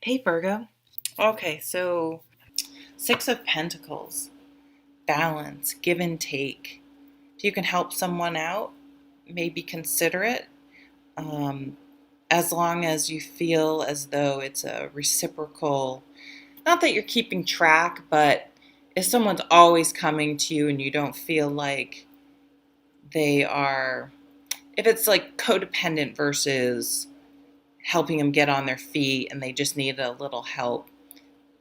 Hey Virgo. Okay, so Six of Pentacles, balance, give and take. If you can help someone out, maybe consider it. Um, as long as you feel as though it's a reciprocal, not that you're keeping track, but if someone's always coming to you and you don't feel like they are, if it's like codependent versus helping them get on their feet and they just need a little help,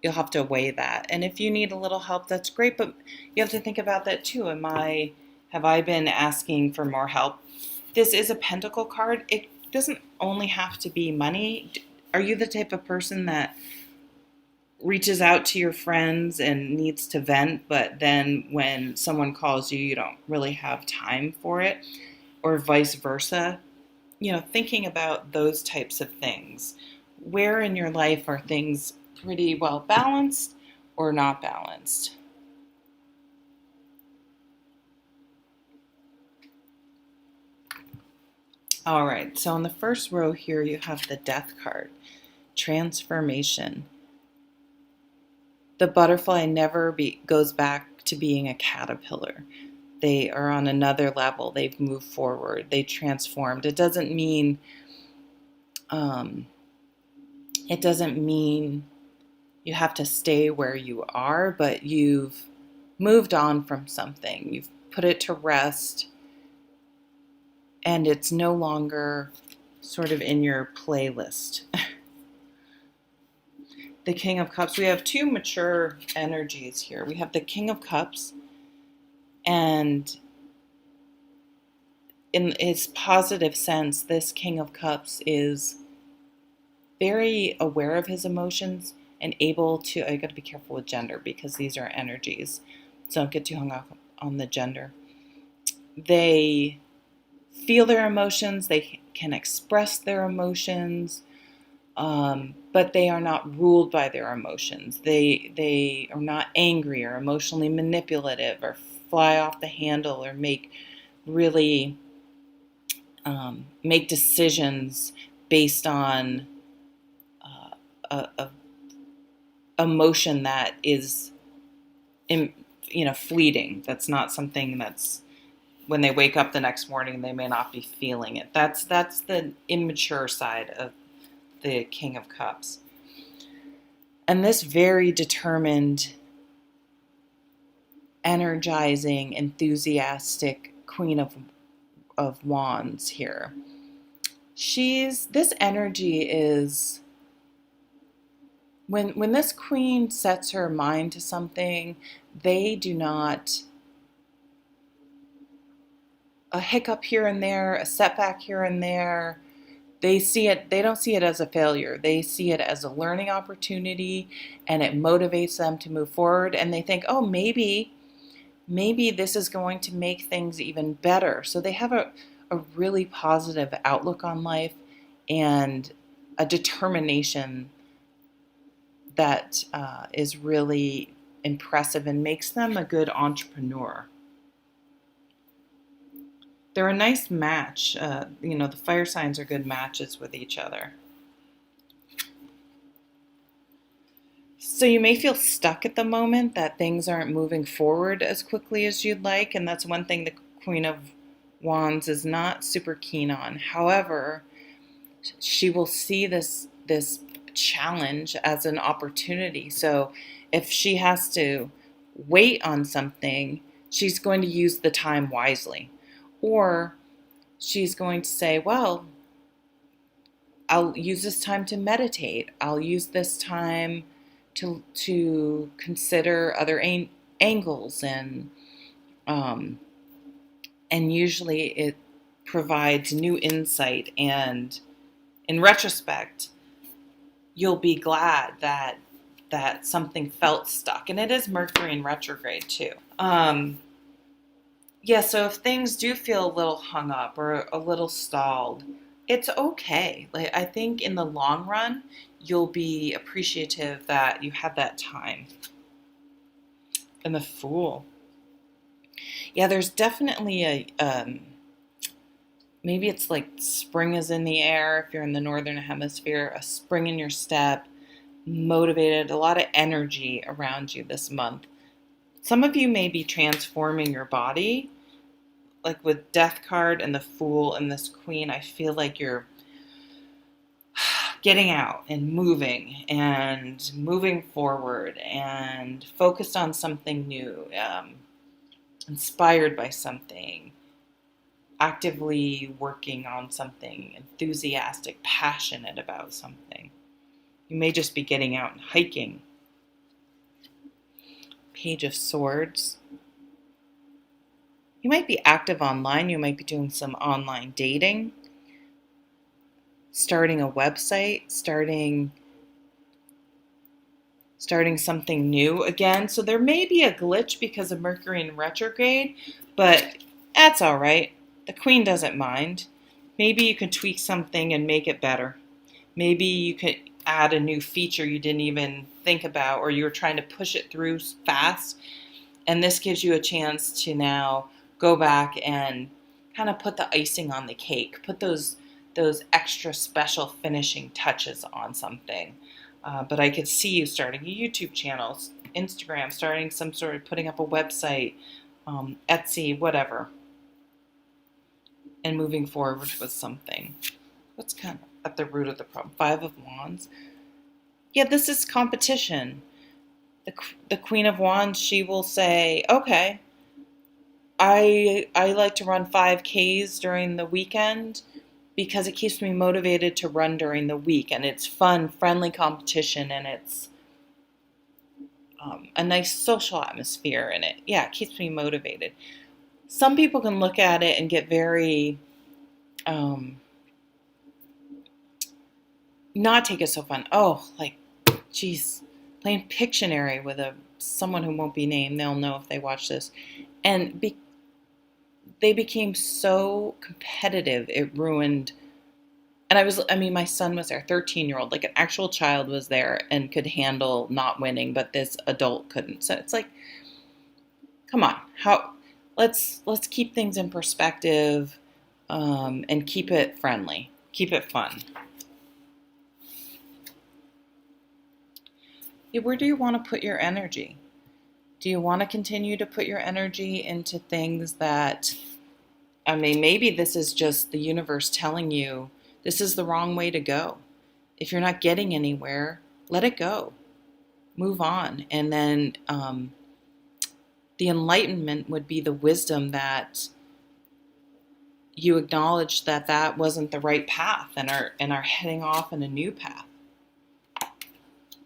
you'll have to weigh that. And if you need a little help, that's great, but you have to think about that too. Have I been asking for more help? This is a pentacle card. It doesn't only have to be money. Are you the type of person that reaches out to your friends and needs to vent, but then when someone calls you, you don't really have time for it, or vice versa? Thinking about those types of things. Where in your life are things pretty well balanced or not balanced? All right, so on the first row here, you have the Death card, transformation. The butterfly never goes back to being a caterpillar. They are on another level. They've moved forward. They transformed. Um, it doesn't mean you have to stay where you are, but you've moved on from something. You've put it to rest, and it's no longer sort of in your playlist. The King of Cups, we have two mature energies here. We have the King of Cups, and in its positive sense, this King of Cups is very aware of his emotions and able to, I got to be careful with gender because these are energies, so don't get too hung up on the gender. They feel their emotions, they can express their emotions, but they are not ruled by their emotions. They are not angry or emotionally manipulative or fly off the handle or really make decisions based on a emotion that is fleeting. That's not something that's, when they wake up the next morning, they may not be feeling it. That's the immature side of the King of Cups. And this very determined, energizing, enthusiastic Queen of Wands here. This energy is, when this queen sets her mind to something, they do not, a hiccup here and there, a setback here and there, they don't see it as a failure. They see it as a learning opportunity, and it motivates them to move forward, and they think, oh, maybe this is going to make things even better. So they have a really positive outlook on life and a determination that is really impressive and makes them a good entrepreneur. They're a nice match. The fire signs are good matches with each other. So you may feel stuck at the moment, that things aren't moving forward as quickly as you'd like, and that's one thing the Queen of Wands is not super keen on. However, she will see this challenge as an opportunity. So if she has to wait on something, she's going to use the time wisely. Or she's going to say, well, I'll use this time to meditate. I'll use this time to consider other angles, um, and usually it provides new insight, and in retrospect you'll be glad that something felt stuck. And it is Mercury in retrograde too. Yeah, so if things do feel a little hung up or a little stalled, it's okay. Like, I think in the long run, you'll be appreciative that you had that time. And the Fool. Yeah, there's definitely maybe it's like spring is in the air if you're in the northern hemisphere, a spring in your step, motivated, a lot of energy around you this month. Some of you may be transforming your body, like with Death card and the Fool and this Queen. I feel like you're getting out and moving forward and focused on something new, inspired by something, actively working on something, enthusiastic, passionate about something. You may just be getting out and hiking. Page of Swords. You might be active online. You might be doing some online dating, starting a website, starting something new again. So there may be a glitch because of Mercury in retrograde, but that's all right. The Queen doesn't mind. Maybe you can tweak something and make it better. Maybe you could add a new feature you didn't even think about, or you were trying to push it through fast. And this gives you a chance to now go back and kind of put the icing on the cake, put those extra special finishing touches on something. But I could see you starting a YouTube channel, Instagram, starting some sort of putting up a website, Etsy, whatever, and moving forward with something. What's kind of at the root of the problem? 5 of Wands. Yeah, this is competition. The Queen of Wands, she will say, okay, I like to run 5Ks during the weekend because it keeps me motivated to run during the week, and it's fun, friendly competition, and it's a nice social atmosphere in it. Yeah, it keeps me motivated. Some people can look at it and get very not take it so fun. Oh, like, geez, playing Pictionary with someone who won't be named. They'll know if they watch this. And they became so competitive, it ruined. And my son was there, 13-year-old, like an actual child was there and could handle not winning, but this adult couldn't. So it's like, come on, let's keep things in perspective, and keep it friendly, keep it fun. Yeah, where do you want to put your energy? Do you want to continue to put your energy into things that, maybe this is just the universe telling you this is the wrong way to go. If you're not getting anywhere, let it go. Move on. And then the enlightenment would be the wisdom that you acknowledge that wasn't the right path and are heading off in a new path.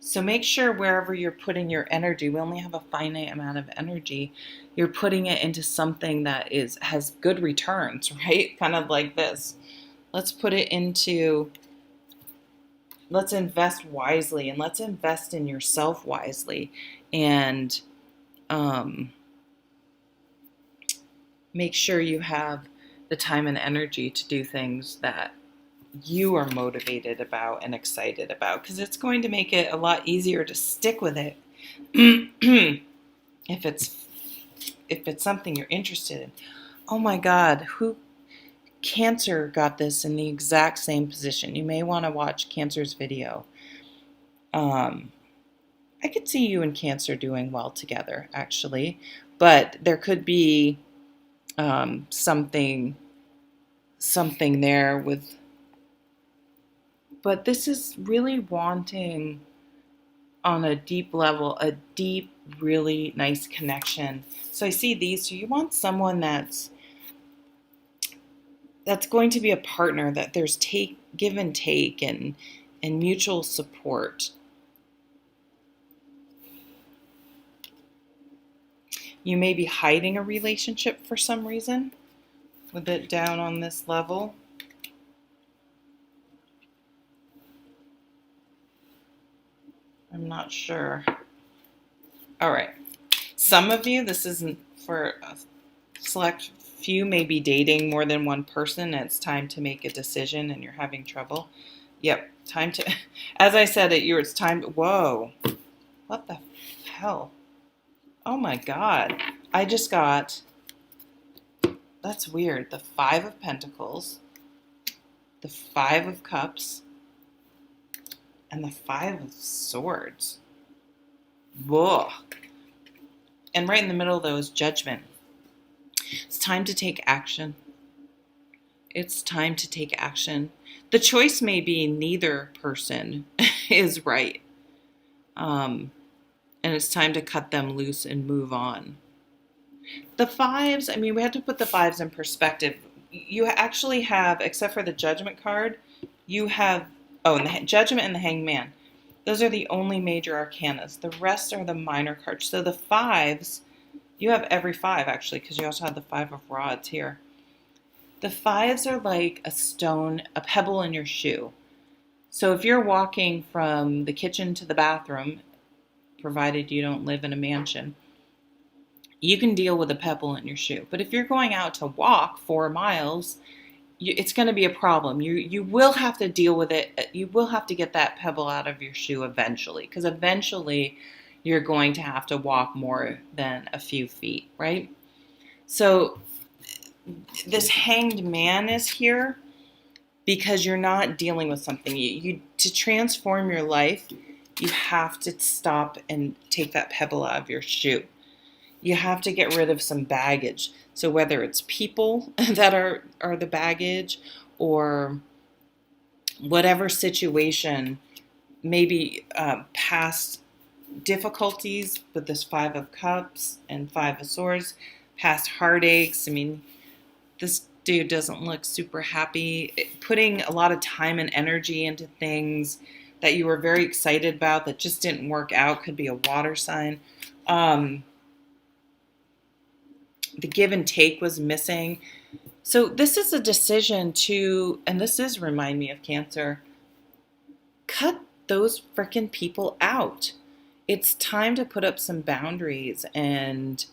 So make sure wherever you're putting your energy, we only have a finite amount of energy, you're putting it into something that has good returns, right? Kind of like this. Let's invest wisely, and let's invest in yourself wisely, and make sure you have the time and energy to do things that you are motivated about and excited about, because it's going to make it a lot easier to stick with it if it's something you're interested in. Oh my God, Cancer got this in the exact same position. You may want to watch Cancer's video. I could see you and Cancer doing well together, actually, but there could be something there with. But this is really wanting, on a deep level, a deep, really nice connection. So I see these. So you want someone that's going to be a partner, that there's give and take and mutual support. You may be hiding a relationship for some reason with it down on this level. I'm not sure. All right. Some of you, this isn't for a select few, may be dating more than one person, and it's time to make a decision and you're having trouble. Yep, time to, as I said, it's time to, whoa, what the hell? Oh my God. I just got, that's weird, the 5 of Pentacles, the 5 of Cups, and the Five of Swords. Whoa. And right in the middle, though, is Judgment. It's time to take action. It's time to take action. The choice may be neither person is right. And it's time to cut them loose and move on. The fives, I mean, we have to put the fives in perspective. You actually have, except for the Judgment card, you have, and the Judgment and the Hangman. Those are the only major arcanas. The rest are the minor cards. So the fives, you have every five, actually, because you also have the Five of Rods here. The fives are like a stone, a pebble in your shoe. So if you're walking from the kitchen to the bathroom, provided you don't live in a mansion, you can deal with a pebble in your shoe. But if you're going out to walk 4 miles, it's going to be a problem. You will have to deal with it. You will have to get that pebble out of your shoe eventually, because eventually you're going to have to walk more than a few feet, right? So this Hanged Man is here because you're not dealing with something. You to transform your life, you have to stop and take that pebble out of your shoe. You have to get rid of some baggage. So whether it's people that are the baggage, or whatever situation, maybe past difficulties with this Five of Cups and Five of Swords, past heartaches. I mean, this dude doesn't look super happy. Putting a lot of time and energy into things that you were very excited about that just didn't work out. Could be a water sign. The give and take was missing. So this is a decision to, and this is remind me of Cancer, cut those freaking people out. It's time to put up some boundaries and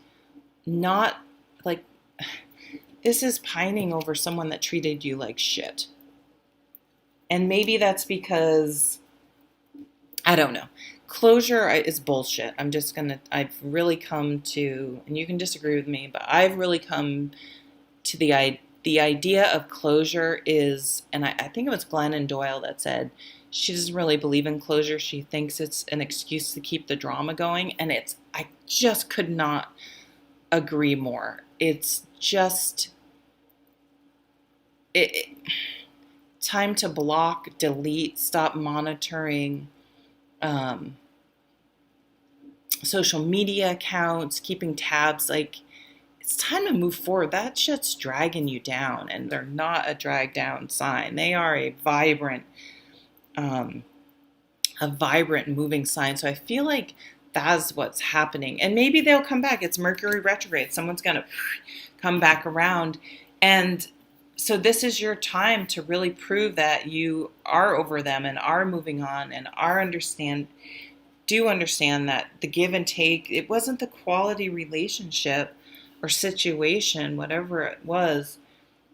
not like, this is pining over someone that treated you like shit. And maybe that's because, I don't know. Closure is bullshit. I've really come to, and you can disagree with me, but I've really come to the idea of closure is, and I think it was Glennon Doyle that said, she doesn't really believe in closure. She thinks it's an excuse to keep the drama going. And I just could not agree more. It's just, time to block, delete, stop monitoring social media accounts, keeping tabs. Like, it's time to move forward. That shit's dragging you down, and they're not a drag down sign. They are a vibrant moving sign. So I feel like that's what's happening. And maybe they'll come back. It's Mercury retrograde. Someone's going to come back around. And so this is your time to really prove that you are over them and are moving on and do understand that the give and take, it wasn't the quality relationship or situation, whatever it was,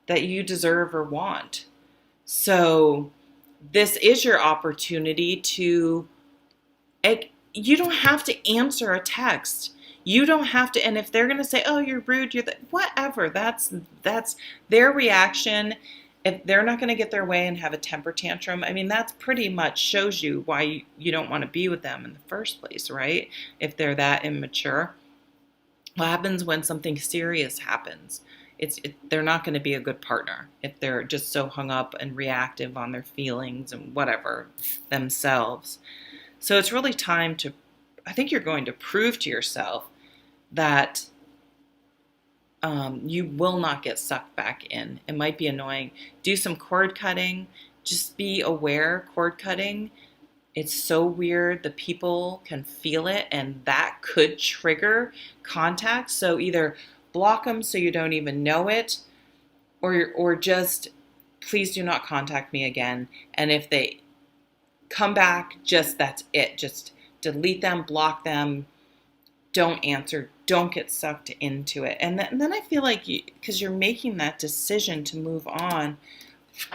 that you deserve or want. So this is your opportunity to, you don't have to answer a text. You don't have to, and if they're going to say, oh, you're rude, whatever, that's their reaction. If they're not going to get their way and have a temper tantrum, I mean, that's pretty much shows you why you don't want to be with them in the first place, right? If they're that immature. What happens when something serious happens? They're not going to be a good partner if they're just so hung up and reactive on their feelings and whatever themselves. So it's really time to, I think you're going to prove to yourself that you will not get sucked back in. It might be annoying. Do some cord cutting. Just be aware, cord cutting. It's so weird. The people can feel it, and that could trigger contact. So either block them so you don't even know it, or just please do not contact me again. And if they come back, that's it. Just delete them, block them, don't answer, don't get sucked into it. And then I feel like because you're making that decision to move on,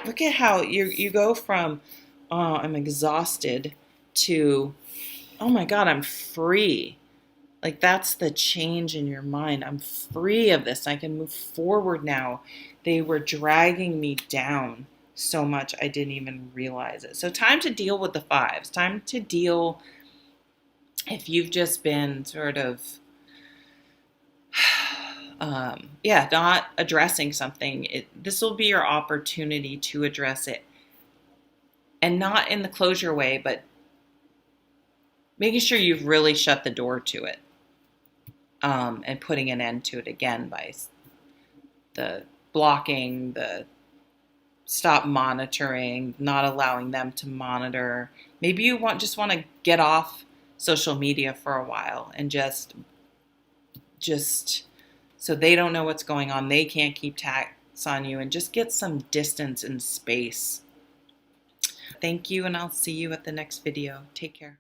look at how you go from, oh, I'm exhausted, to, oh my God, I'm free. Like, that's the change in your mind. I'm free of this. I can move forward now. They were dragging me down. so much I didn't even realize it. So time to deal with the fives. Time to deal if you've just been sort of not addressing something. This will be your opportunity to address it, and not in the closure way, but making sure you've really shut the door to it, and putting an end to it again by the blocking, the stop monitoring, not allowing them to monitor. Maybe you just want to get off social media for a while and just so they don't know what's going on. They can't keep tabs on you, and just get some distance and space. Thank you, and I'll see you at the next video. Take care.